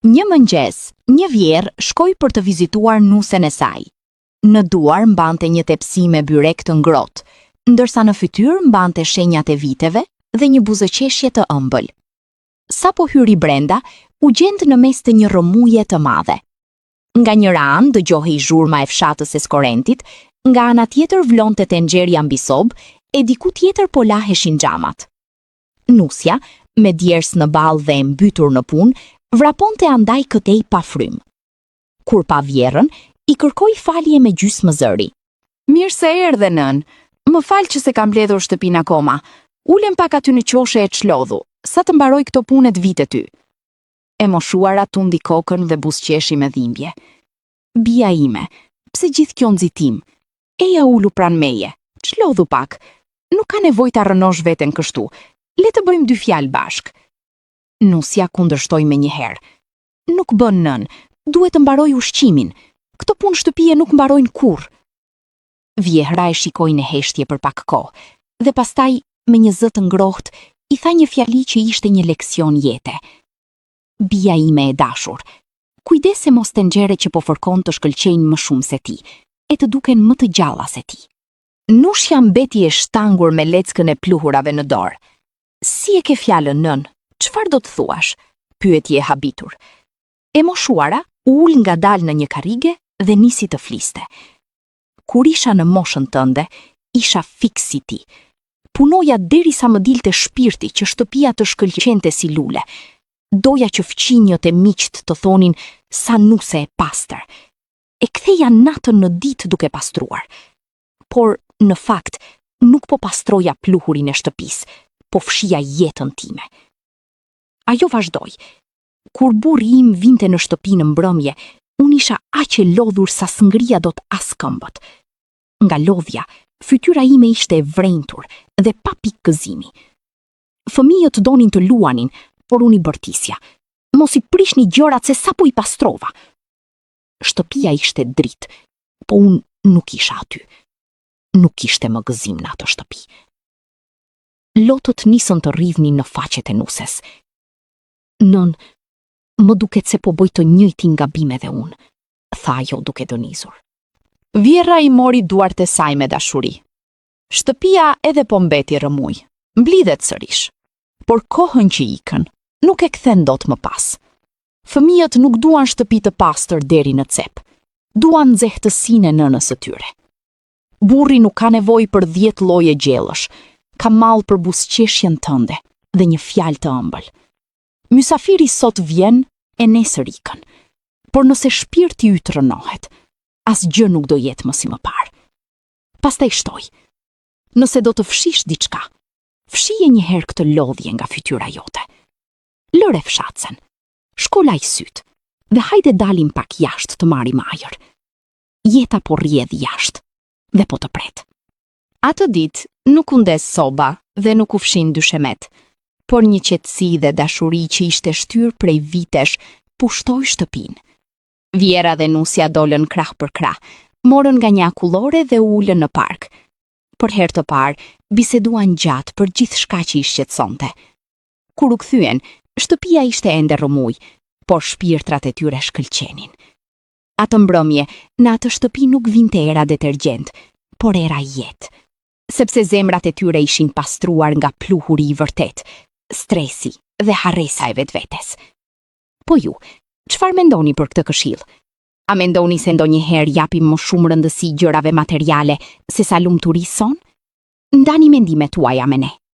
Një mëngjes, një vjerë shkoi për të vizituar nusen e saj. Në duar mbante një tepsi me byrek të ngrohtë, ndërsa në fytyrë mbante shenjat e viteve dhe një buzëqeshje të ëmbël. Sa po hyri brenda, u gjendë në mes të një rrëmuje të madhe. Nga njëra anë dëgjohej zhurma e fshatës së Skorentit, nga ana tjetër vlonte tenxherja mbi sobë e diku tjetër po laheshin xhamat. Nusja, me djers në ballë dhe e mbytur në punë, vraponte andaj këtej pa frymë. Kur pa vjerën, i kërkoi falje me gjysmë zëri. Mirë se erdhe, nën. Më fal që se kam mbledhur shtëpinë akoma. Ulem pak aty në qoshe e çlodhu, sa të mbaroj këto punet vite ty. E moshuara tundi kokën dhe buzëqeshi me dhimbje. Bia ime, pse gjithë kjo nxitim? Eja ulu pran meje, çlodhu pak. Nuk ka nevojë ta rënosh veten kështu. Le të bëjmë dy fjalë bashk. Nusja kundërshtoi menjëherë. Nuk bën, nën, duhet të mbaroj ushqimin. Këto punë shtëpie nuk mbarojnë kurrë. Vjehra e shikoi në heshtje për pak kohë, dhe pastaj, me një zë të ngrohtë, i tha një fjali që ishte një leksion jete. Bia ime e dashur, kujdese mos tenxhere që po fërkon të shkëlqejnë më shumë se ti, e të duken më të gjalla se ti. Nushja mbeti e shtangur me leckën e pluhurave në dorë. Si e ke fjalën, nën? Çfarë do të thuash? Pyeti e habitur. E moshuara u ul ngadalë në një karrige dhe nisi të fliste. Kur isha në moshën tënde, isha fiks si ti. Punoja derisa më dilte shpirti që shtëpia të shkëlqente si lule. Doja që fqinjët e miqt të thonin sa nuse e pastër. E ktheja natën në ditë duke pastruar. Por, në fakt, nuk po pastroja pluhurin e shtëpisë, po fshija jetën time. Ajo vazhdoi. Kur burri im vinte në shtëpi në mbrëmje, unë isha aq e lodhur sa s'ngria dot as këmbët. Nga lodhja, fytyra ime ishte e vrentur dhe pa pikë gëzimi. Fëmijët donin të luanin, por unë i bërtisja. Mos i prishni gjërat se sapo i pastrova. Shtëpia ishte dritë, po unë nuk isha aty. Nuk ishte më gëzim në atë shtëpi. Lotët nisën të rridhnin në faqet e nuses. Nën, më duket se po bëj të njëjtin gabim edhe unë, tha ajo duke dënizur. Vjera i mori duart e saj me dashuri. Shtëpia edhe po mbeti rrëmuj, mblidhet sërish. Por kohën që ikën, nuk e kthen dot më pas. Fëmijët nuk duan shtëpi të pastër deri në cep. Duan nxehtësinë e nënës së tyre. Burri nuk ka nevojë për 10 lloje gjellësh, ka mall për buzëqeshjen tënde dhe një fjalë të ëmbël. Mysafiri sot vjen e nesër ikën, por nëse shpirti yt rënohet, asgjë nuk do jetë më si më parë. Pastaj shtoi. Nëse do të fshish diçka, fshije një herë këtë lodhje nga fytyra jote. Lëre fshatsen, shko laj syt, dhe hajde dalim pak jashtë të marrim ajër. Jeta po rrjedh jashtë, dhe po të pret. Atë ditë nuk u ndes soba dhe nuk u fshin dyshemet, por një qetësi dhe dashuri që ishte shtyr prej vitesh pushtoi shtëpinë. Vjera dhe nusja dolën krah për krah, morën nga një akullore dhe u ulën në park. Për herë të parë, biseduan gjatë për gjithçka që i shqetësonte. Kur u kthyen, shtëpia ishte ende rrëmuj, por shpirtrat e tyre shkëlqenin. Atë mbrëmje, në atë shtëpi nuk vinte era detergjent, por era jetë. Sepse zemrat e tyre ishin pastruar nga pluhuri i vërtet, stresi dhe harresa e vetvetes. Po ju, çfarë mendoni për këtë këshill? A mendoni se ndonjëherë japim më shumë rëndësi gjërave materiale se sa lumturisë son? Ndani mendimet tuaja me ne.